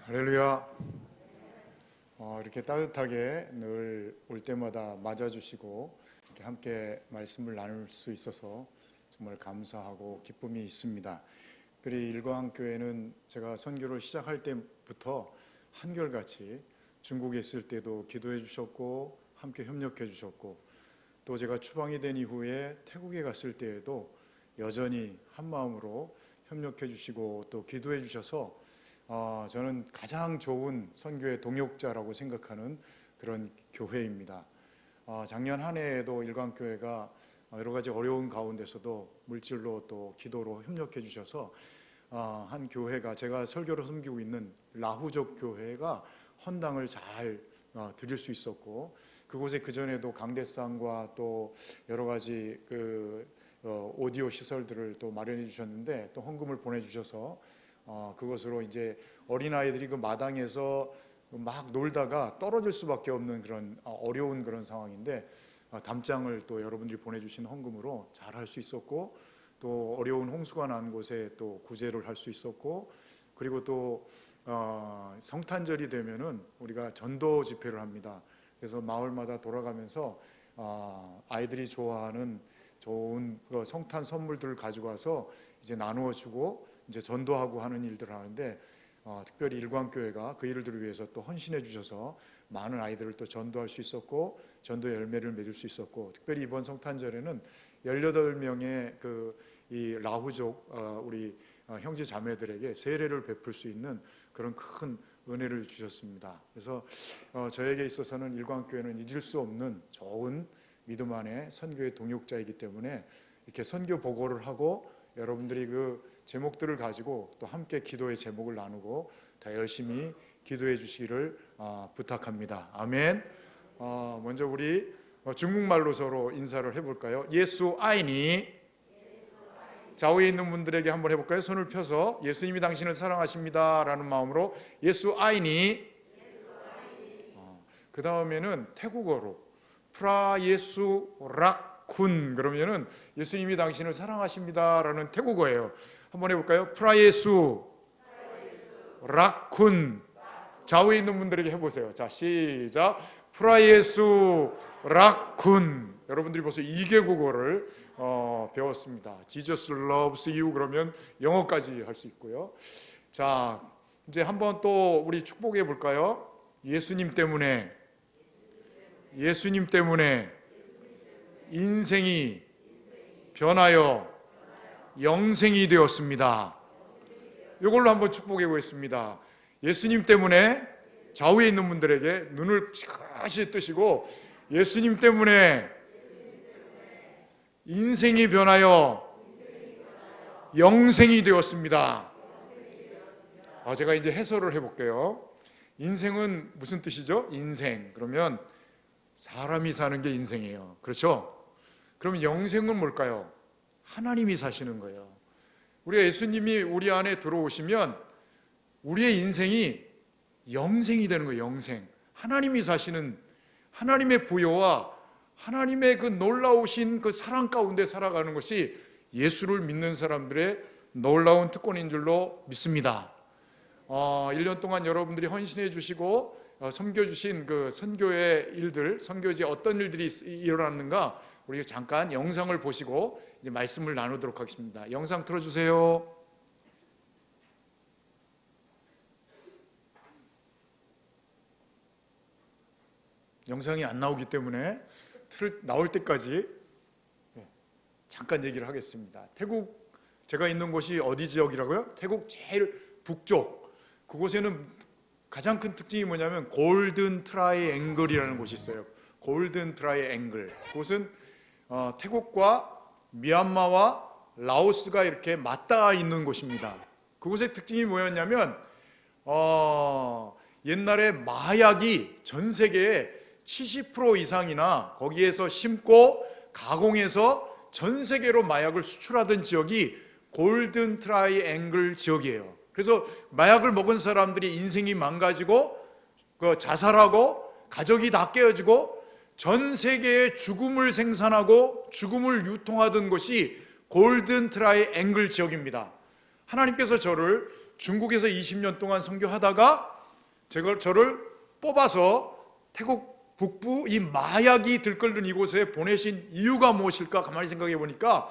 할렐루야. 이렇게 따뜻하게 늘 올 때마다 맞아주시고 이렇게 함께 말씀을 나눌 수 있어서 정말 감사하고 기쁨이 있습니다. 특별히 일광교회는 제가 선교를 시작할 때부터 한결같이 중국에 있을 때도 기도해 주셨고 함께 협력해 주셨고, 또 제가 추방이 된 이후에 태국에 갔을 때에도 여전히 한마음으로 협력해 주시고 또 기도해 주셔서 저는 가장 좋은 선교의 동역자라고 생각하는 그런 교회입니다. 작년 한 해에도 일광교회가 여러 가지 어려운 가운데서도 물질로 또 기도로 협력해 주셔서 한 교회가, 제가 설교로 섬기고 있는 라후족 교회가 헌당을 잘 드릴 수 있었고, 그곳에 그전에도 강대상과 또 여러 가지 오디오 시설들을 또 마련해 주셨는데 또 헌금을 보내주셔서 그것으로 이제 어린아이들이 그 마당에서 막 놀다가 떨어질 수밖에 없는 그런 어려운 그런 상황인데 담장을 또 여러분들이 보내주신 헌금으로 잘 할 수 있었고, 또 어려운 홍수가 난 곳에 또 구제를 할 수 있었고, 그리고 또 성탄절이 되면은 우리가 전도 집회를 합니다. 그래서 마을마다 돌아가면서 아이들이 좋아하는 좋은 성탄 선물들을 가지고 와서 이제 나누어 주고 이제 전도하고 하는 일들을 하는데, 특별히 일광교회가 그 일들을 위해서 또 헌신해 주셔서 많은 아이들을 또 전도할 수 있었고 전도의 열매를 맺을 수 있었고, 특별히 이번 성탄절에는 18명의 이 라후족 우리 형제 자매들에게 세례를 베풀 수 있는 그런 큰 은혜를 주셨습니다. 그래서 저에게 있어서는 일광교회는 잊을 수 없는 좋은 믿음 안에 선교의 동역자이기 때문에 이렇게 선교 보고를 하고 여러분들이 그 제목들을 가지고 또 함께 기도의 제목을 나누고 더 열심히 기도해 주시기를 부탁합니다. 아멘. 먼저 우리 중국말로 서로 인사를 해볼까요? 예수 아이니. 좌우에 있는 분들에게 한번 해볼까요? 손을 펴서 예수님이 당신을 사랑하십니다 라는 마음으로 예수 아이니. 그 다음에는 태국어로 프라 예수 락군, 그러면은 예수님이 당신을 사랑하십니다 라는 태국어예요. 한번 해볼까요? 프라 예수 락군. 좌우에 있는 분들에게 해보세요. 자, 시작. 프라 예수 락군. 여러분들이 벌써 2개국어를 배웠습니다. Jesus loves you 그러면 영어까지 할 수 있고요. 자, 이제 한번 또 우리 축복해 볼까요? 예수님 때문에 인생이 변하여 영생이 되었습니다. 이걸로 한번 축복해 보겠습니다. 예수님 때문에, 좌우에 있는 분들에게 눈을 지그시 뜨시고, 예수님 때문에 인생이 변하여 영생이 되었습니다. 제가 이제 해설을 해볼게요. 인생은 무슨 뜻이죠? 인생 그러면 사람이 사는 게 인생이에요. 그렇죠? 그럼 영생은 뭘까요? 하나님이 사시는 거예요. 우리가 예수님이 우리 안에 들어오시면 우리의 인생이 영생이 되는 거예요. 영생. 하나님이 사시는, 하나님의 부여와 하나님의 그 놀라우신 그 사랑 가운데 살아가는 것이 예수를 믿는 사람들의 놀라운 특권인 줄로 믿습니다. 1년 동안 여러분들이 헌신해 주시고 섬겨주신 그 선교의 일들, 선교지에 어떤 일들이 일어났는가, 우리가 잠깐 영상을 보시고 이제 말씀을 나누도록 하겠습니다. 영상 틀어주세요. 영상이 안 나오기 때문에 나올 때까지 잠깐 얘기를 하겠습니다. 태국, 제가 있는 곳이 어디 지역이라고요? 태국 제일 북쪽. 그곳에는 가장 큰 특징이 뭐냐면 골든 트라이앵글이라는 곳이 있어요. 골든 트라이앵글. 그곳은 태국과 미얀마와 라오스가 이렇게 맞닿아 있는 곳입니다. 그곳의 특징이 뭐였냐면 옛날에 마약이 전 세계에 70% 이상이나 거기에서 심고 가공해서 전 세계로 마약을 수출하던 지역이 골든 트라이앵글 지역이에요. 그래서 마약을 먹은 사람들이 인생이 망가지고 자살하고 가족이 다 깨어지고 전 세계에 죽음을 생산하고 죽음을 유통하던 곳이 골든 트라이앵글 지역입니다. 하나님께서 저를 중국에서 20년 동안 선교하다가 저를 뽑아서 태국 북부 이 마약이 들끓는 이곳에 보내신 이유가 무엇일까 가만히 생각해 보니까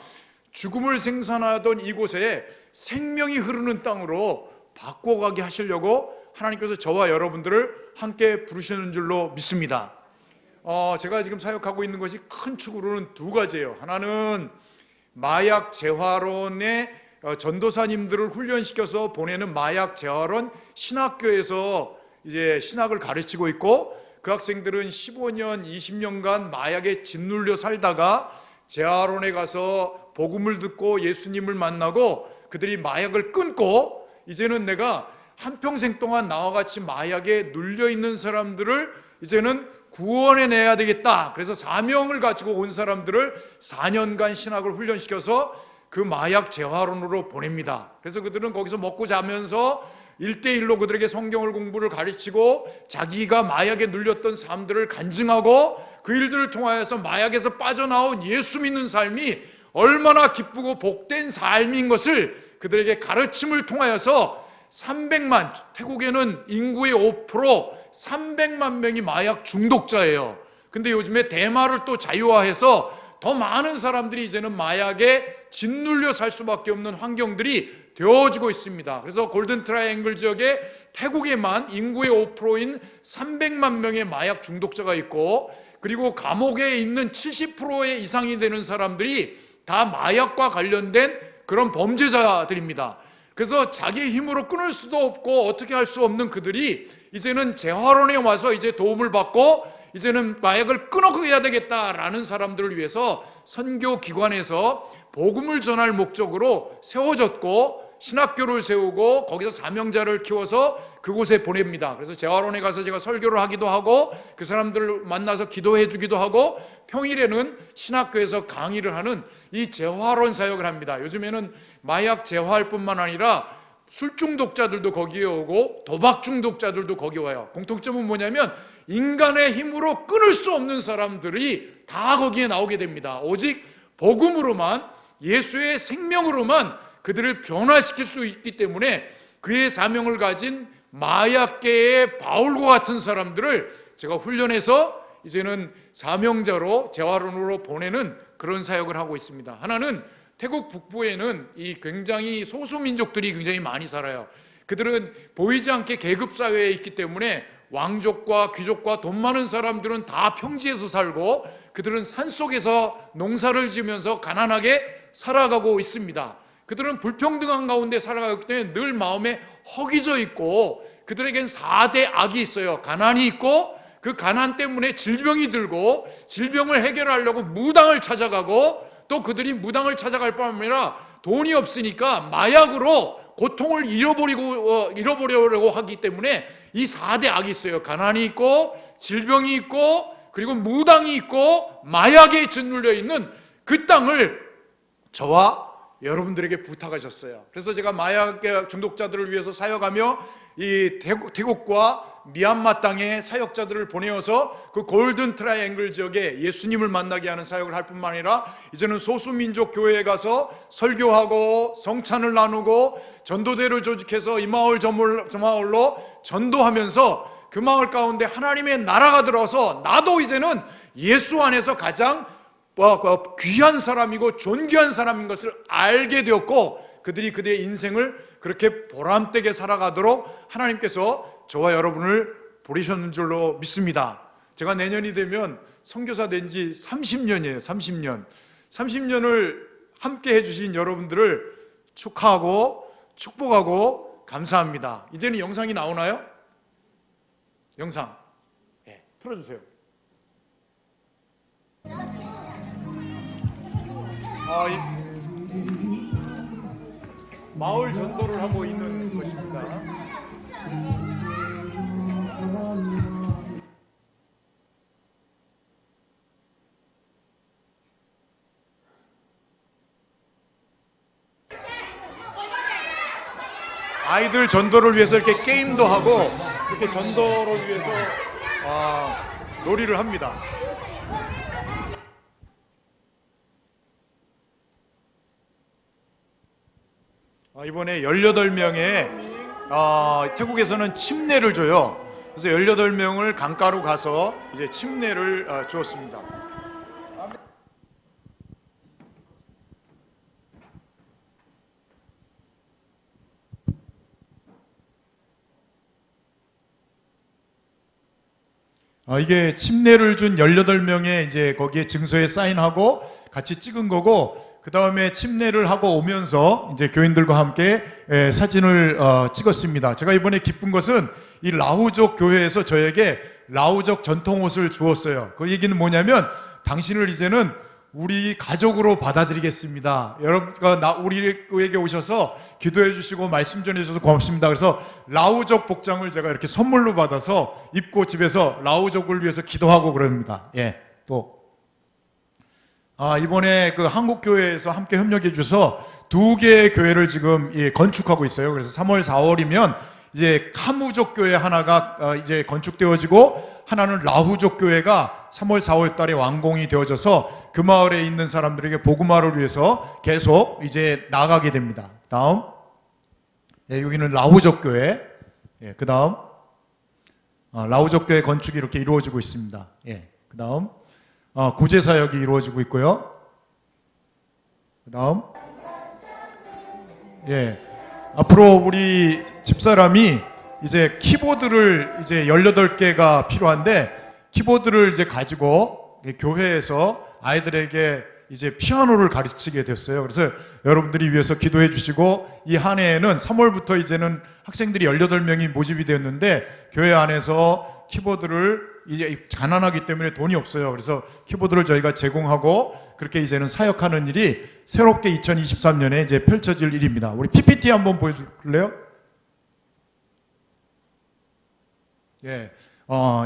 죽음을 생산하던 이곳에 생명이 흐르는 땅으로 바꿔가게 하시려고 하나님께서 저와 여러분들을 함께 부르시는 줄로 믿습니다. 제가 지금 사역하고 있는 것이 큰 축으로는 두 가지예요. 하나는 마약 재활원의 전도사님들을 훈련시켜서 보내는 마약 재활원 신학교에서 이제 신학을 가르치고 있고, 그 학생들은 15년, 20년간 마약에 짓눌려 살다가 재활원에 가서 복음을 듣고 예수님을 만나고 그들이 마약을 끊고, 이제는 내가 한평생 동안 나와 같이 마약에 눌려 있는 사람들을 이제는 구원해내야 되겠다. 그래서 사명을 가지고 온 사람들을 4년간 신학을 훈련시켜서 그 마약 재활원으로 보냅니다. 그래서 그들은 거기서 먹고 자면서 1대1로 그들에게 성경을 공부를 가르치고 자기가 마약에 눌렸던 삶들을 간증하고 그 일들을 통하여서 마약에서 빠져나온 예수 믿는 삶이 얼마나 기쁘고 복된 삶인 것을 그들에게 가르침을 통하여서 300만, 태국에는 인구의 5% 300만 명이 마약 중독자예요. 근데 요즘에 대마를 또 자유화해서 더 많은 사람들이 이제는 마약에 짓눌려 살 수밖에 없는 환경들이 되어지고 있습니다. 그래서 골든 트라이앵글 지역에 태국에만 인구의 5%인 300만 명의 마약 중독자가 있고, 그리고 감옥에 있는 70% 이상이 되는 사람들이 다 마약과 관련된 그런 범죄자들입니다. 그래서 자기 힘으로 끊을 수도 없고 어떻게 할 수 없는 그들이 이제는 재활원에 와서 이제 도움을 받고 이제는 마약을 끊어야 되겠다라는 사람들을 위해서 선교기관에서 복음을 전할 목적으로 세워졌고, 신학교를 세우고 거기서 사명자를 키워서 그곳에 보냅니다. 그래서 재활원에 가서 제가 설교를 하기도 하고 그 사람들을 만나서 기도해 주기도 하고, 평일에는 신학교에서 강의를 하는 이 재활원 사역을 합니다. 요즘에는 마약 재활뿐만 아니라 술 중독자들도 거기에 오고 도박 중독자들도 거기 와요. 공통점은 뭐냐면 인간의 힘으로 끊을 수 없는 사람들이 다 거기에 나오게 됩니다. 오직 복음으로만, 예수의 생명으로만 그들을 변화시킬 수 있기 때문에 그의 사명을 가진 마약계의 바울과 같은 사람들을 제가 훈련해서 이제는 사명자로 재활원으로 보내는 그런 사역을 하고 있습니다. 하나는 태국 북부에는 이 굉장히 소수민족들이 굉장히 많이 살아요. 그들은 보이지 않게 계급사회에 있기 때문에 왕족과 귀족과 돈 많은 사람들은 다 평지에서 살고 그들은 산속에서 농사를 지으면서 가난하게 살아가고 있습니다. 그들은 불평등한 가운데 살아가기 때문에 늘 마음에 허기져 있고, 그들에겐 4대 악이 있어요. 가난이 있고, 그 가난 때문에 질병이 들고, 질병을 해결하려고 무당을 찾아가고, 또 그들이 무당을 찾아갈 뿐만 아니라 돈이 없으니까 마약으로 고통을 잃어버리려고 하기 때문에 이 4대 악이 있어요. 가난이 있고, 질병이 있고, 그리고 무당이 있고, 마약에 짓눌려 있는 그 땅을 저와 여러분들에게 부탁하셨어요. 그래서 제가 마약 중독자들을 위해서 사역하며 이 태국과 미얀마 땅에 사역자들을 보내어서 그 골든 트라이앵글 지역에 예수님을 만나게 하는 사역을 할 뿐만 아니라 이제는 소수민족 교회에 가서 설교하고 성찬을 나누고 전도대를 조직해서 이 마을 저 마을로 전도하면서 그 마을 가운데 하나님의 나라가 들어서 나도 이제는 예수 안에서 가장 귀한 사람이고 존귀한 사람인 것을 알게 되었고, 그들의 인생을 그렇게 보람되게 살아가도록 하나님께서 저와 여러분을 부르셨는 줄로 믿습니다. 제가 내년이 되면 선교사 된 지 30년이에요. 30년을 함께 해주신 여러분들을 축하하고 축복하고 감사합니다. 이제는 영상이 나오나요? 영상 틀어주세요. 마을 전도를 하고 있는 것입니다. 아이들 전도를 위해서 이렇게 게임도 하고 이렇게 전도를 위해서 놀이를 합니다. 이번에 18명의 태국에서는 침례를 줘요. 그래서 18명을 강가로 가서 이제 침례를 주었습니다. 이게 침례를 준 18명의 이제 거기에 증서에 사인하고 같이 찍은 거고, 그 다음에 침례를 하고 오면서 이제 교인들과 함께 사진을 찍었습니다. 제가 이번에 기쁜 것은 이 라후족 교회에서 저에게 라후족 전통 옷을 주었어요. 그 얘기는 뭐냐면, 당신을 이제는 우리 가족으로 받아들이겠습니다. 여러분가 우리에게 오셔서 기도해 주시고 말씀 전해 주셔서 고맙습니다. 그래서 라후족 복장을 제가 이렇게 선물로 받아서 입고 집에서 라후족을 위해서 기도하고 그럽니다. 또 이번에 그 한국교회에서 함께 협력해 주셔서 2개의 교회를 지금 건축하고 있어요. 그래서 3월, 4월이면 이제 카무족 교회 하나가 이제 건축되어지고, 하나는 라후족 교회가 3월, 4월 달에 완공이 되어져서 그 마을에 있는 사람들에게 복음화를 위해서 계속 이제 나가게 됩니다. 다음, 여기는 라후족 교회. 그 다음, 라후족 교회 건축이 이렇게 이루어지고 있습니다. 그 다음, 구제 사역이 이루어지고 있고요. 그 다음, 앞으로 우리 집사람이 이제 키보드를 이제 18개가 필요한데, 키보드를 이제 가지고 교회에서 아이들에게 이제 피아노를 가르치게 됐어요. 그래서 여러분들이 위해서 기도해 주시고, 이 한 해에는 3월부터 이제는 학생들이 18명이 모집이 되었는데, 교회 안에서 키보드를 이제 가난하기 때문에 돈이 없어요. 그래서 키보드를 저희가 제공하고 그렇게 이제는 사역하는 일이 새롭게 2023년에 이제 펼쳐질 일입니다. 우리 PPT 한번 보여줄래요?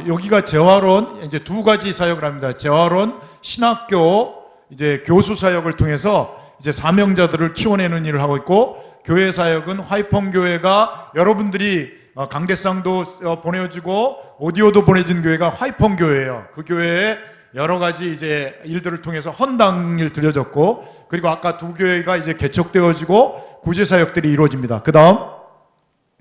여기가 재활원, 이제 2가지 사역을 합니다. 재활원, 신학교, 이제 교수 사역을 통해서 이제 사명자들을 키워내는 일을 하고 있고, 교회 사역은 화이펑 교회가 여러분들이 강대상도 보내주고 오디오도 보내준 교회가 화이펑 교회예요. 그 교회에 여러 가지 이제 일들을 통해서 헌당일 드려졌고, 그리고 아까 2교회가 이제 개척되어지고 구제 사역들이 이루어집니다. 그 다음,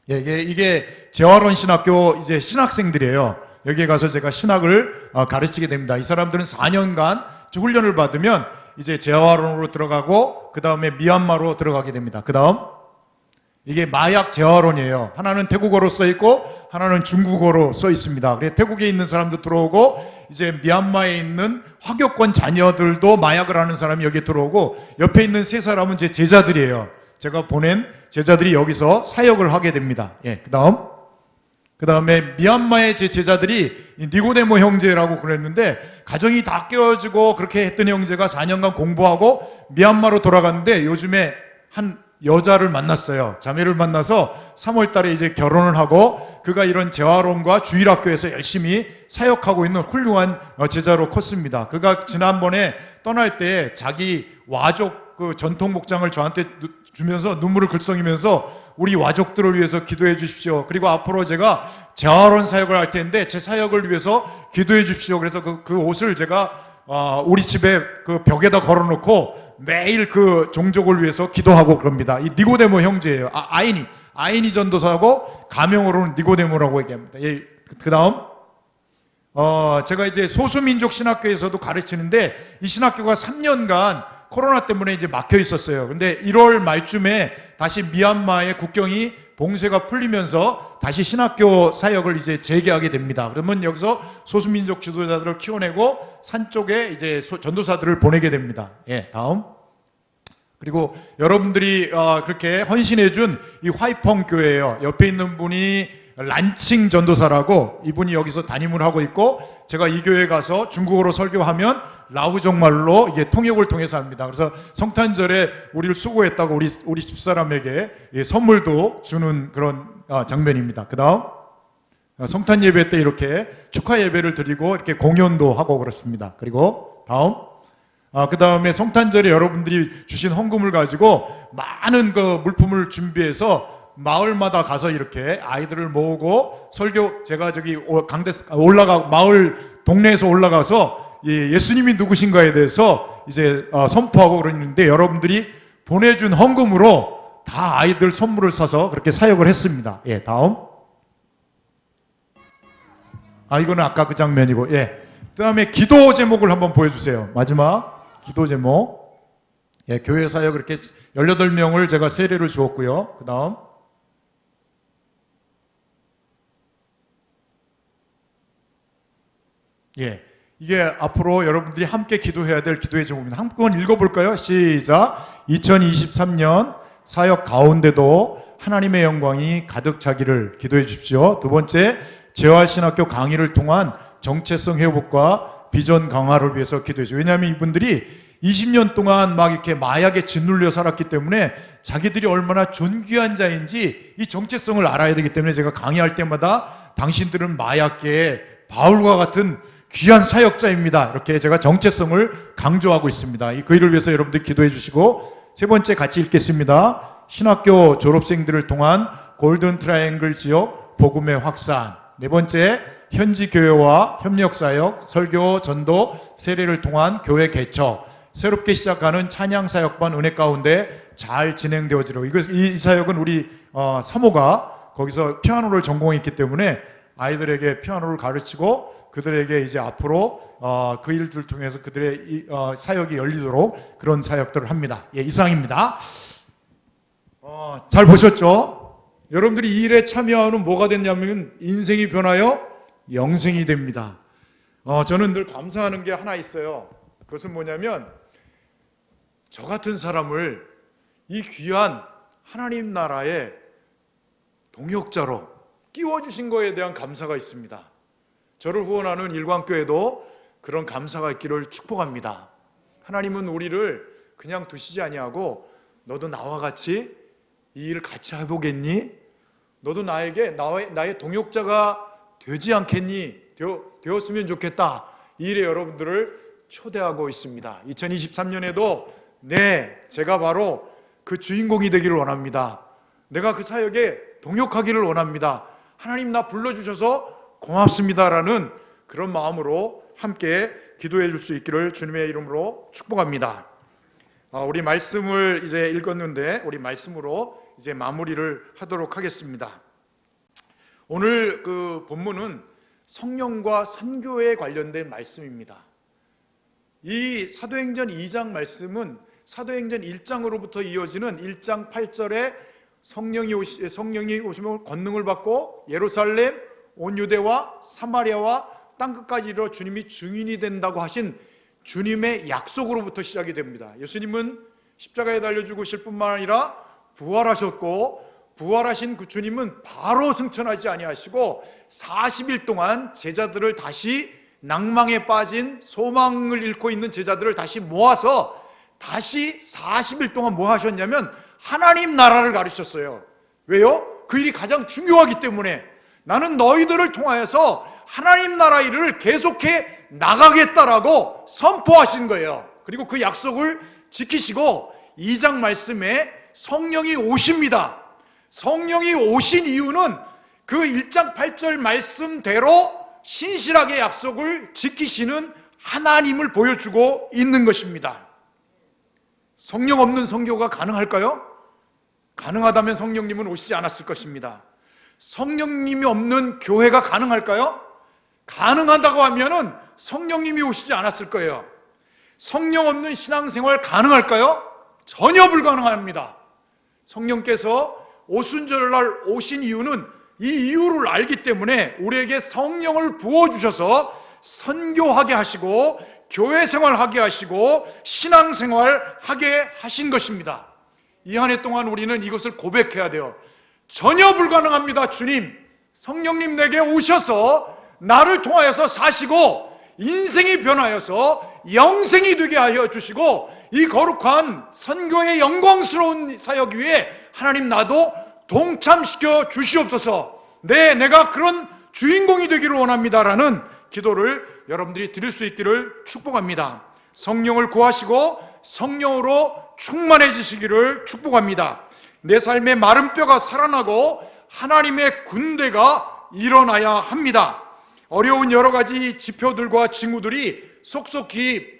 이게 재활원 신학교 이제 신학생들이에요. 여기에 가서 제가 신학을 가르치게 됩니다. 이 사람들은 4년간 훈련을 받으면 이제 재활원으로 들어가고, 그 다음에 미얀마로 들어가게 됩니다. 그 다음, 이게 마약 재활원이에요. 하나는 태국어로 써 있고 하나는 중국어로 써 있습니다. 그래서 태국에 있는 사람도 들어오고, 이제 미얀마에 있는 화교권 자녀들도 마약을 하는 사람이 여기 들어오고, 옆에 있는 3사람은 제 제자들이에요. 제가 보낸 제자들이 여기서 사역을 하게 됩니다. 그 다음에 미얀마의 제 제자들이 니고데모 형제라고 그랬는데, 가정이 다 깨어지고 그렇게 했던 형제가 4년간 공부하고 미얀마로 돌아갔는데, 요즘에 한 여자를 만났어요. 자매를 만나서 3월 달에 이제 결혼을 하고, 그가 이런 재활원과 주일학교에서 열심히 사역하고 있는 훌륭한 제자로 컸습니다. 그가 지난번에 떠날 때 자기 와족 그 전통 복장을 저한테 주면서 눈물을 글썽이면서, 우리 와족들을 위해서 기도해 주십시오. 그리고 앞으로 제가 재활원 사역을 할 텐데 제 사역을 위해서 기도해 주십시오. 그래서 그 옷을 제가 우리 집에 그 벽에다 걸어놓고 매일 그 종족을 위해서 기도하고 그럽니다. 이 니고데모 형제예요. 아이니 전도사하고 가명으로는 니고데모라고 얘기합니다. 그 다음, 제가 이제 소수민족 신학교에서도 가르치는데, 이 신학교가 3년간 코로나 때문에 이제 막혀 있었어요. 근데 1월 말쯤에 다시 미얀마의 국경이 봉쇄가 풀리면서 다시 신학교 사역을 이제 재개하게 됩니다. 그러면 여기서 소수민족 지도자들을 키워내고 산 쪽에 이제 전도사들을 보내게 됩니다. 다음. 그리고 여러분들이 그렇게 헌신해준 이 화이펑 교회예요. 옆에 있는 분이 란칭 전도사라고, 이분이 여기서 담임을 하고 있고, 제가 이 교회에 가서 중국어로 설교하면 라후족 말로 이게 통역을 통해서 합니다. 그래서 성탄절에 우리를 수고했다고 우리 집사람에게 선물도 주는 그런 장면입니다. 그 다음, 성탄 예배 때 이렇게 축하 예배를 드리고 이렇게 공연도 하고 그렇습니다. 그리고 다음, 그 다음에 성탄절에 여러분들이 주신 헌금을 가지고 많은 그 물품을 준비해서 마을마다 가서 이렇게 아이들을 모으고 설교, 제가 저기 마을 동네에서 올라가서 예수님이 누구신가에 대해서 이제 선포하고 그러는데, 여러분들이 보내준 헌금으로 다 아이들 선물을 사서 그렇게 사역을 했습니다. 다음. 이거는 아까 그 장면이고, 예. 그 다음에 기도 제목을 한번 보여주세요. 마지막 기도 제목. 예, 교회 사역 이렇게 18명을 제가 세례를 주었고요. 그 다음. 예. 이게 앞으로 여러분들이 함께 기도해야 될 기도의 제목입니다. 한번 읽어볼까요? 시작. 2023년 사역 가운데도 하나님의 영광이 가득 차기를 기도해 주십시오. 두 번째, 재활신학교 강의를 통한 정체성 회복과 비전 강화를 위해서 기도해 주십시오. 왜냐하면 이분들이 20년 동안 막 이렇게 마약에 짓눌려 살았기 때문에 자기들이 얼마나 존귀한 자인지 이 정체성을 알아야 되기 때문에 제가 강의할 때마다 당신들은 마약계의 바울과 같은 귀한 사역자입니다. 이렇게 제가 정체성을 강조하고 있습니다. 그 일을 위해서 여러분들 기도해 주시고, 세 번째 같이 읽겠습니다. 신학교 졸업생들을 통한 골든 트라이앵글 지역 복음의 확산. 네 번째, 현지 교회와 협력 사역, 설교, 전도, 세례를 통한 교회 개척. 새롭게 시작하는 찬양 사역반 은혜 가운데 잘 진행되어지도록. 이 사역은 우리 사모가 거기서 피아노를 전공했기 때문에 아이들에게 피아노를 가르치고 그들에게 이제 앞으로 그 일들을 통해서 그들의 사역이 열리도록 그런 사역들을 합니다. 예, 이상입니다. 잘 보셨죠? 여러분들이 이 일에 참여하는 뭐가 됐냐면 인생이 변하여 영생이 됩니다. 저는 늘 감사하는 게 하나 있어요. 그것은 뭐냐면 저 같은 사람을 이 귀한 하나님 나라의 동역자로 끼워주신 거에 대한 감사가 있습니다. 저를 후원하는 일광교회도 그런 감사가 있기를 축복합니다. 하나님은 우리를 그냥 두시지 아니하고 너도 나와 같이 이 일을 같이 해보겠니? 너도 나의 동역자가 되지 않겠니? 되었으면 좋겠다. 이 일에 여러분들을 초대하고 있습니다. 2023년에도 제가 바로 그 주인공이 되기를 원합니다. 내가 그 사역에 동역하기를 원합니다. 하나님 나 불러주셔서 고맙습니다라는 그런 마음으로 함께 기도해 줄 수 있기를 주님의 이름으로 축복합니다. 우리 말씀을 이제 읽었는데 우리 말씀으로 이제 마무리를 하도록 하겠습니다. 오늘 그 본문은 성령과 선교에 관련된 말씀입니다. 이 사도행전 2장 말씀은 사도행전 1장으로부터 이어지는 1장 8절에 성령이 오시면 권능을 받고 예루살렘 온 유대와 사마리아와 땅끝까지 이르러 주님이 증인이 된다고 하신 주님의 약속으로부터 시작이 됩니다. 예수님은 십자가에 달려 죽으실 뿐만 아니라 부활하셨고 부활하신 그 주님은 바로 승천하지 아니하시고 40일 동안 제자들을 다시 낭망에 빠진 소망을 잃고 있는 제자들을 다시 모아서 다시 40일 동안 뭐 하셨냐면 하나님 나라를 가르쳤어요. 왜요? 그 일이 가장 중요하기 때문에 나는 너희들을 통하여서 하나님 나라 일을 계속해 나가겠다라고 선포하신 거예요. 그리고 그 약속을 지키시고 2장 말씀에 성령이 오십니다. 성령이 오신 이유는 그 1장 8절 말씀대로 신실하게 약속을 지키시는 하나님을 보여주고 있는 것입니다. 성령 없는 선교가 가능할까요? 가능하다면 성령님은 오시지 않았을 것입니다. 성령님이 없는 교회가 가능할까요? 가능하다고 하면은 성령님이 오시지 않았을 거예요. 성령 없는 신앙생활 가능할까요? 전혀 불가능합니다. 성령께서 오순절날 오신 이유는 이 이유를 알기 때문에 우리에게 성령을 부어주셔서 선교하게 하시고 교회 생활하게 하시고 신앙생활 하게 하신 것입니다. 이 한 해 동안 우리는 이것을 고백해야 돼요. 전혀 불가능합니다. 주님, 성령님 내게 오셔서 나를 통하여서 사시고 인생이 변하여서 영생이 되게 하여 주시고 이 거룩한 선교의 영광스러운 사역 위에 하나님 나도 동참시켜 주시옵소서. 내가 그런 주인공이 되기를 원합니다라는 기도를 여러분들이 드릴 수 있기를 축복합니다. 성령을 구하시고 성령으로 충만해지시기를 축복합니다. 내 삶의 마른 뼈가 살아나고 하나님의 군대가 일어나야 합니다. 어려운 여러 가지 지표들과 징후들이 속속히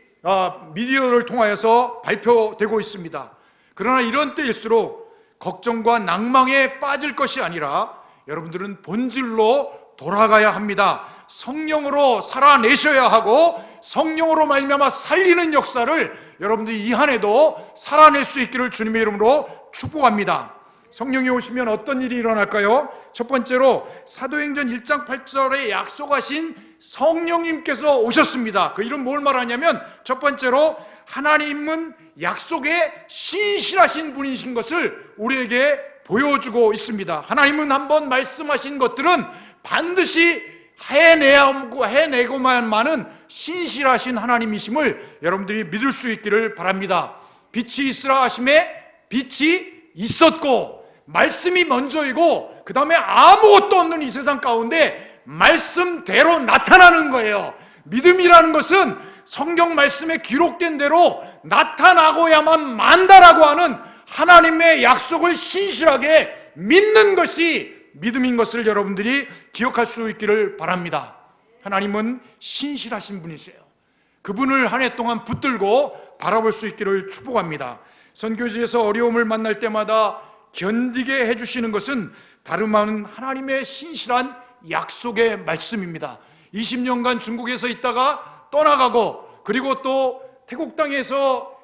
미디어를 통하여서 발표되고 있습니다. 그러나 이런 때일수록 걱정과 낭망에 빠질 것이 아니라 여러분들은 본질로 돌아가야 합니다. 성령으로 살아내셔야 하고 성령으로 말미암아 살리는 역사를 여러분들이 이 한 해도 살아낼 수 있기를 주님의 이름으로 축복합니다. 성령이 오시면 어떤 일이 일어날까요? 첫 번째로 사도행전 1장 8절에 약속하신 성령님께서 오셨습니다. 그 이름 뭘 말하냐면 첫 번째로 하나님은 약속에 신실하신 분이신 것을 우리에게 보여주고 있습니다. 하나님은 한번 말씀하신 것들은 반드시 해내고만은 신실하신 하나님이심을 여러분들이 믿을 수 있기를 바랍니다. 빛이 있으라 하심에 빛이 있었고 말씀이 먼저이고 그 다음에 아무것도 없는 이 세상 가운데 말씀대로 나타나는 거예요. 믿음이라는 것은 성경 말씀에 기록된 대로 나타나고야만 만다라고 하는 하나님의 약속을 신실하게 믿는 것이 믿음인 것을 여러분들이 기억할 수 있기를 바랍니다. 하나님은 신실하신 분이세요. 그분을 한 해 동안 붙들고 바라볼 수 있기를 축복합니다. 선교지에서 어려움을 만날 때마다 견디게 해주시는 것은 다름 아닌 하나님의 신실한 약속의 말씀입니다. 20년간 중국에서 있다가 떠나가고 그리고 또 태국 땅에서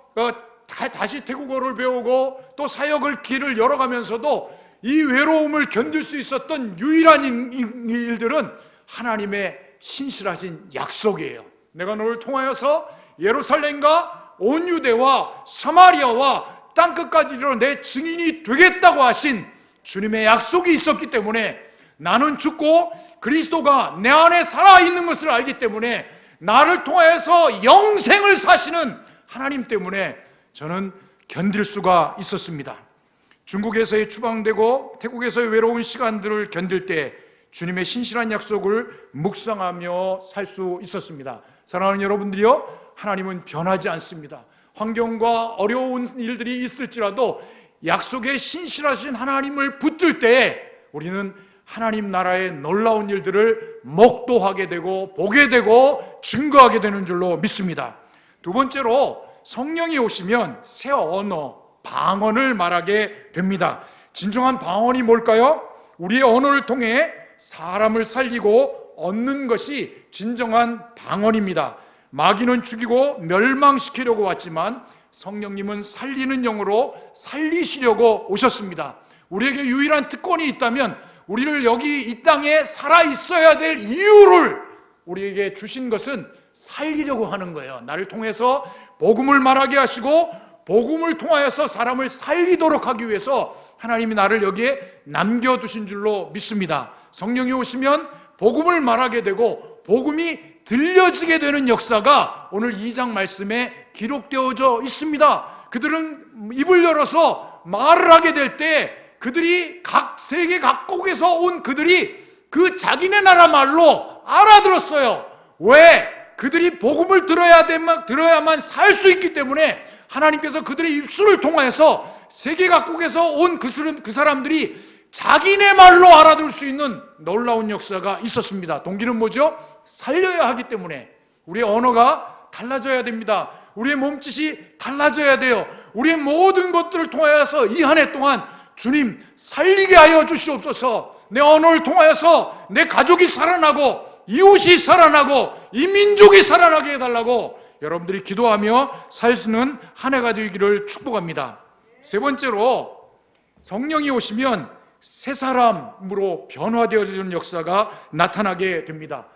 다시 태국어를 배우고 또 사역을 길을 열어가면서도 이 외로움을 견딜 수 있었던 유일한 일들은 하나님의 신실하신 약속이에요. 내가 너를 통하여서 예루살렘과 온 유대와 사마리아와 땅끝까지 이르러 내 증인이 되겠다고 하신 주님의 약속이 있었기 때문에 나는 죽고 그리스도가 내 안에 살아있는 것을 알기 때문에 나를 통하여서 영생을 사시는 하나님 때문에 저는 견딜 수가 있었습니다. 중국에서의 추방되고 태국에서의 외로운 시간들을 견딜 때 주님의 신실한 약속을 묵상하며 살 수 있었습니다. 사랑하는 여러분들이요, 하나님은 변하지 않습니다. 환경과 어려운 일들이 있을지라도 약속에 신실하신 하나님을 붙들 때 우리는 하나님 나라의 놀라운 일들을 목도하게 되고 보게 되고 증거하게 되는 줄로 믿습니다. 두 번째로 성령이 오시면 새 언어, 방언을 말하게 됩니다. 진정한 방언이 뭘까요? 우리의 언어를 통해 사람을 살리고 얻는 것이 진정한 방언입니다. 마귀는 죽이고 멸망시키려고 왔지만 성령님은 살리는 영으로 살리시려고 오셨습니다. 우리에게 유일한 특권이 있다면 우리를 여기 이 땅에 살아있어야 될 이유를 우리에게 주신 것은 살리려고 하는 거예요. 나를 통해서 복음을 말하게 하시고 복음을 통하여서 사람을 살리도록 하기 위해서 하나님이 나를 여기에 남겨두신 줄로 믿습니다. 성령이 오시면 복음을 말하게 되고 복음이 들려지게 되는 역사가 오늘 2장 말씀에 기록되어져 있습니다. 그들은 입을 열어서 말을 하게 될 때 그들이 각 세계 각국에서 온 그들이 그 자기네 나라 말로 알아들었어요. 왜? 그들이 복음을 들어야만 살 수 있기 때문에 하나님께서 그들의 입술을 통해서 세계 각국에서 온 그 사람들이 자기네 말로 알아들을 수 있는 놀라운 역사가 있었습니다. 동기는 뭐죠? 살려야 하기 때문에 우리의 언어가 달라져야 됩니다. 우리의 몸짓이 달라져야 돼요. 우리의 모든 것들을 통하여서 이 한 해 동안 주님 살리게 하여 주시옵소서. 내 언어를 통하여서 내 가족이 살아나고 이웃이 살아나고 이 민족이 살아나게 해달라고 여러분들이 기도하며 살수는 한 해가 되기를 축복합니다. 세 번째로 성령이 오시면 새 사람으로 변화되어지는 역사가 나타나게 됩니다.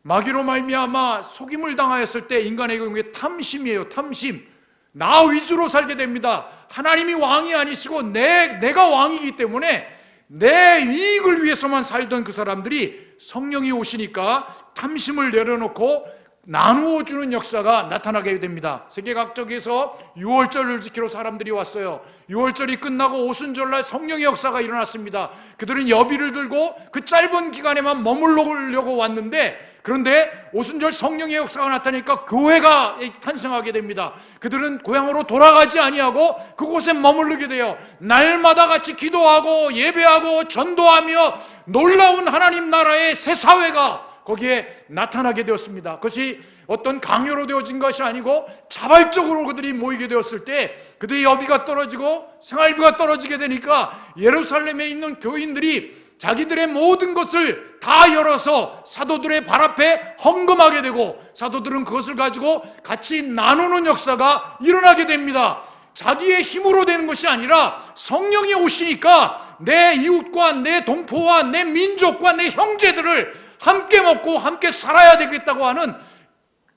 마귀로 말미암아 속임을 당하였을 때 인간에게 탐심이에요. 탐심. 나 위주로 살게 됩니다. 하나님이 왕이 아니시고 내가 왕이기 때문에 내 이익을 위해서만 살던 그 사람들이 성령이 오시니까 탐심을 내려놓고 나누어 주는 역사가 나타나게 됩니다. 세계 각적에서 6월절을 지키러 사람들이 왔어요. 6월절이 끝나고 오순절날 성령의 역사가 일어났습니다. 그들은 여비를 들고 그 짧은 기간에만 머물려고 왔는데 그런데 오순절 성령의 역사가 나타나니까 교회가 탄생하게 됩니다. 그들은 고향으로 돌아가지 아니하고 그곳에 머무르게 돼요. 날마다 같이 기도하고 예배하고 전도하며 놀라운 하나님 나라의 새 사회가 거기에 나타나게 되었습니다. 그것이 어떤 강요로 되어진 것이 아니고 자발적으로 그들이 모이게 되었을 때 그들의 여비가 떨어지고 생활비가 떨어지게 되니까 예루살렘에 있는 교인들이 자기들의 모든 것을 다 열어서 사도들의 발 앞에 헌금하게 되고, 사도들은 그것을 가지고 같이 나누는 역사가 일어나게 됩니다. 자기의 힘으로 되는 것이 아니라 성령이 오시니까 내 이웃과 내 동포와 내 민족과 내 형제들을 함께 먹고 함께 살아야 되겠다고 하는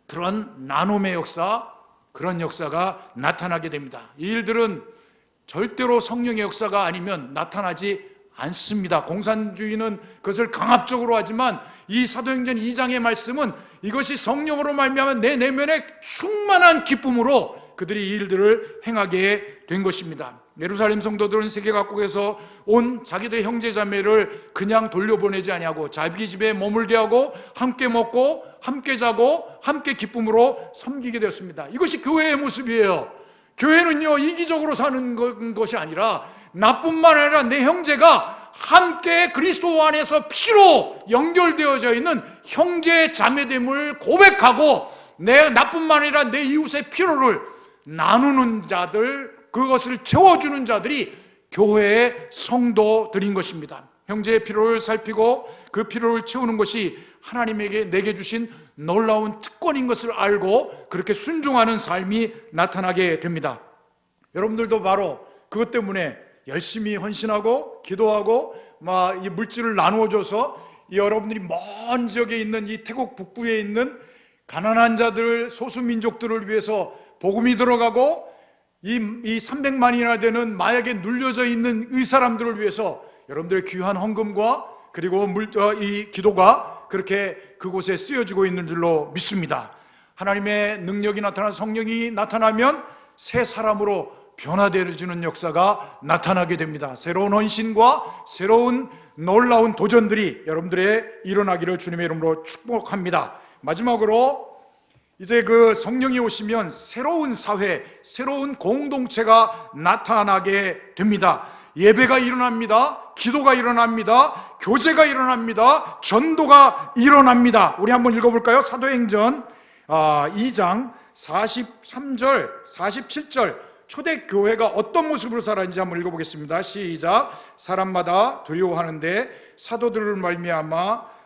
그런 나눔의 역사, 그런 역사가 나타나게 됩니다. 이 일들은 절대로 성령의 역사가 아니면 나타나지 않습니다. 공산주의는 그것을 강압적으로 하지만 이 사도행전 2장의 말씀은 이것이 성령으로 말미암아 내 내면의 충만한 기쁨으로 그들이 이 일들을 행하게 된 것입니다. 예루살렘 성도들은 세계 각국에서 온 자기들의 형제자매를 그냥 돌려보내지 아니하고 자기 집에 머물게 하고 함께 먹고 함께 자고 함께 기쁨으로 섬기게 되었습니다. 이것이 교회의 모습이에요. 교회는요, 이기적으로 사는 것이 아니라 나뿐만 아니라 내 형제가 함께 그리스도 안에서 피로 연결되어져 있는 형제 자매됨을 고백하고 나뿐만 아니라 내 이웃의 피로를 나누는 자들, 그것을 채워주는 자들이 교회의 성도들인 것입니다. 형제의 피로를 살피고 그 피로를 채우는 것이 하나님에게 내게 주신 놀라운 특권인 것을 알고 그렇게 순종하는 삶이 나타나게 됩니다. 여러분들도 바로 그것 때문에 열심히 헌신하고 기도하고 이 물질을 나누어줘서 여러분들이 먼 지역에 있는 이 태국 북부에 있는 가난한 자들, 소수민족들을 위해서 복음이 들어가고 이 300만이나 되는 마약에 눌려져 있는 이 사람들을 위해서 여러분들의 귀한 헌금과 그리고 이 기도가 그렇게 그곳에 쓰여지고 있는 줄로 믿습니다. 하나님의 능력이 나타나 성령이 나타나면 새 사람으로 변화되어지는 역사가 나타나게 됩니다. 새로운 헌신과 새로운 놀라운 도전들이 여러분들의 일어나기를 주님의 이름으로 축복합니다. 마지막으로 이제 그 성령이 오시면 새로운 사회, 새로운 공동체가 나타나게 됩니다. 예배가 일어납니다. 기도가 일어납니다. 교제가 일어납니다. 전도가 일어납니다. 우리 한번 읽어볼까요? 사도행전 2장 43절, 47절 초대교회가 어떤 모습으로 살았는지 한번 읽어보겠습니다. 시작. 사람마다 두려워하는데 사도들을 말미암아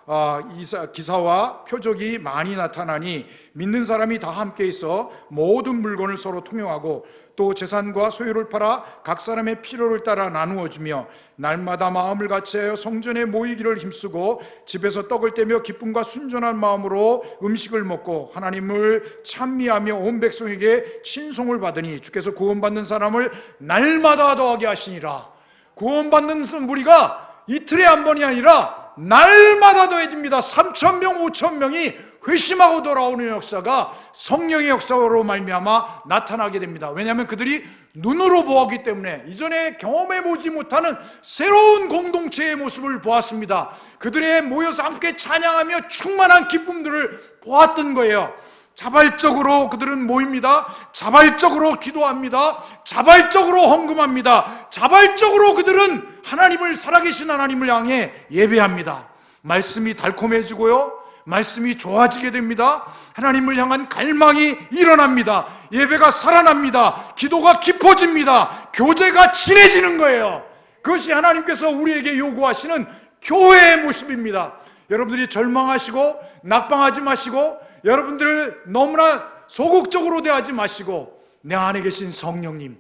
기사와 표적이 많이 나타나니 믿는 사람이 다 함께 있어 모든 물건을 서로 통용하고 또 재산과 소유를 팔아 각 사람의 필요를 따라 나누어 주며 날마다 마음을 같이하여 성전에 모이기를 힘쓰고 집에서 떡을 떼며 기쁨과 순전한 마음으로 음식을 먹고 하나님을 찬미하며 온 백성에게 친송을 받으니 주께서 구원받는 사람을 날마다 더하게 하시니라. 구원받는 무리가 이틀에 한 번이 아니라 날마다 더해집니다. 3,000명, 5,000명이 회심하고 돌아오는 역사가 성령의 역사로 말미암아 나타나게 됩니다. 왜냐하면 그들이 눈으로 보았기 때문에 이전에 경험해보지 못하는 새로운 공동체의 모습을 보았습니다. 그들의 모여서 함께 찬양하며 충만한 기쁨들을 보았던 거예요. 자발적으로 그들은 모입니다. 자발적으로 기도합니다. 자발적으로 헌금합니다. 자발적으로 그들은 하나님을, 살아계신 하나님을 향해 예배합니다. 말씀이 달콤해지고요, 말씀이 좋아지게 됩니다. 하나님을 향한 갈망이 일어납니다. 예배가 살아납니다. 기도가 깊어집니다. 교제가 진해지는 거예요. 그것이 하나님께서 우리에게 요구하시는 교회의 모습입니다. 여러분들이 절망하시고 낙방하지 마시고 여러분들을 너무나 소극적으로 대하지 마시고 내 안에 계신 성령님,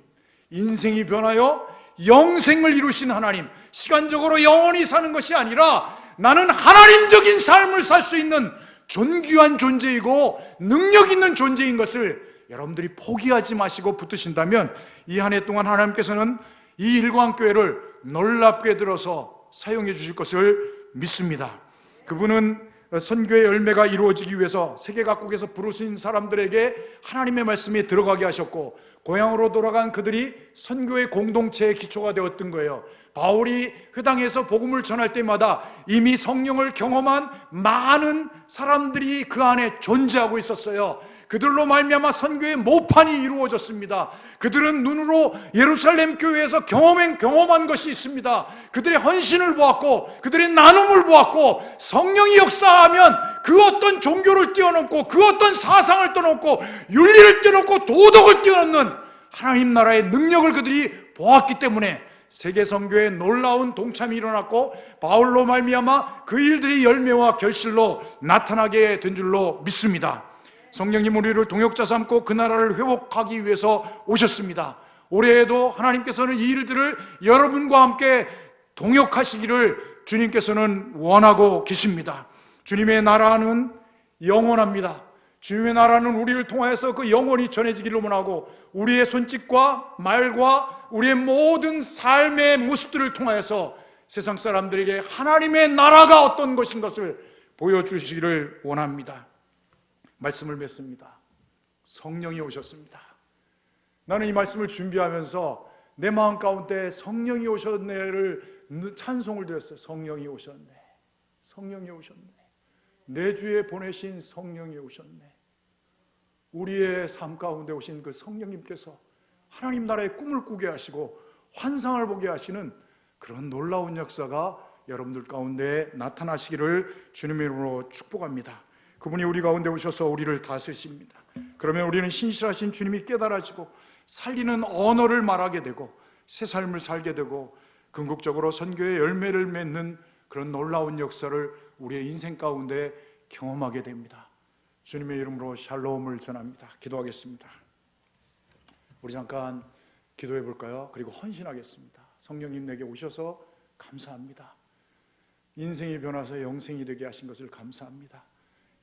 인생이 변하여 영생을 이루신 하나님, 시간적으로 영원히 사는 것이 아니라 나는 하나님적인 삶을 살 수 있는 존귀한 존재이고 능력 있는 존재인 것을 여러분들이 포기하지 마시고 붙드신다면 이 한 해 동안 하나님께서는 이 일광교회를 놀랍게 들어서 사용해 주실 것을 믿습니다. 그분은 선교의 열매가 이루어지기 위해서 세계 각국에서 부르신 사람들에게 하나님의 말씀이 들어가게 하셨고 고향으로 돌아간 그들이 선교의 공동체의 기초가 되었던 거예요. 바울이 회당에서 복음을 전할 때마다 이미 성령을 경험한 많은 사람들이 그 안에 존재하고 있었어요. 그들로 말미암아 선교의 모판이 이루어졌습니다. 그들은 눈으로 예루살렘 교회에서 경험한 것이 있습니다. 그들의 헌신을 보았고 그들의 나눔을 보았고 성령이 역사하면 그 어떤 종교를 뛰어넘고 그 어떤 사상을 뛰어넘고 윤리를 뛰어넘고 도덕을 뛰어넘는 하나님 나라의 능력을 그들이 보았기 때문에 세계 선교에 놀라운 동참이 일어났고 바울로 말미암아 그 일들이 열매와 결실로 나타나게 된 줄로 믿습니다. 성령님 우리를 동역자 삼고 그 나라를 회복하기 위해서 오셨습니다. 올해에도 하나님께서는 이 일들을 여러분과 함께 동역하시기를 주님께서는 원하고 계십니다. 주님의 나라는 영원합니다. 주님의 나라는 우리를 통하여서 그 영원히 전해지기를 원하고 우리의 손짓과 말과 우리의 모든 삶의 모습들을 통하여서 세상 사람들에게 하나님의 나라가 어떤 것인 것을 보여주시기를 원합니다. 말씀을 맺습니다. 성령이 오셨습니다. 나는 이 말씀을 준비하면서 내 마음 가운데 성령이 오셨네를 찬송을 드렸어요. 성령이 오셨네. 성령이 오셨네. 내 주에 보내신 성령이 오셨네. 우리의 삶 가운데 오신 그 성령님께서 하나님 나라의 꿈을 꾸게 하시고 환상을 보게 하시는 그런 놀라운 역사가 여러분들 가운데 나타나시기를 주님의 이름으로 축복합니다. 그분이 우리 가운데 오셔서 우리를 다스리십니다. 그러면 우리는 신실하신 주님이 깨달아지고 살리는 언어를 말하게 되고 새 삶을 살게 되고 궁극적으로 선교의 열매를 맺는 그런 놀라운 역사를 우리의 인생 가운데 경험하게 됩니다. 주님의 이름으로 샬롬을 전합니다. 기도하겠습니다. 우리 잠깐 기도해 볼까요? 그리고 헌신하겠습니다. 성령님 내게 오셔서 감사합니다. 인생이 변화서 영생이 되게 하신 것을 감사합니다.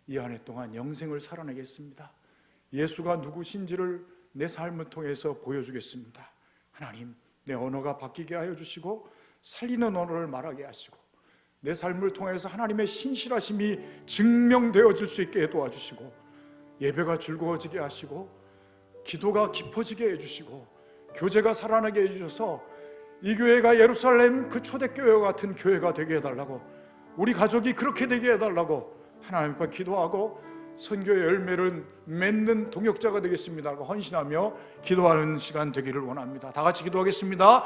이 한 해 동안 영생을 살아내겠습니다. 예수가 누구신지를 내 삶을 통해서 보여주겠습니다. 하나님, 내 언어가 바뀌게 하여 주시고 살리는 언어를 말하게 하시고 내 삶을 통해서 하나님의 신실하심이 증명되어질 수 있게 도와주시고 예배가 즐거워지게 하시고 기도가 깊어지게 해주시고 교제가 살아나게 해주셔서 이 교회가 예루살렘 그 초대교회와 같은 교회가 되게 해달라고 우리 가족이 그렇게 되게 해달라고 하나님 앞에 기도하고 선교의 열매를 맺는 동역자가 되겠습니다 하고 헌신하며 기도하는 시간 되기를 원합니다. 다 같이 기도하겠습니다.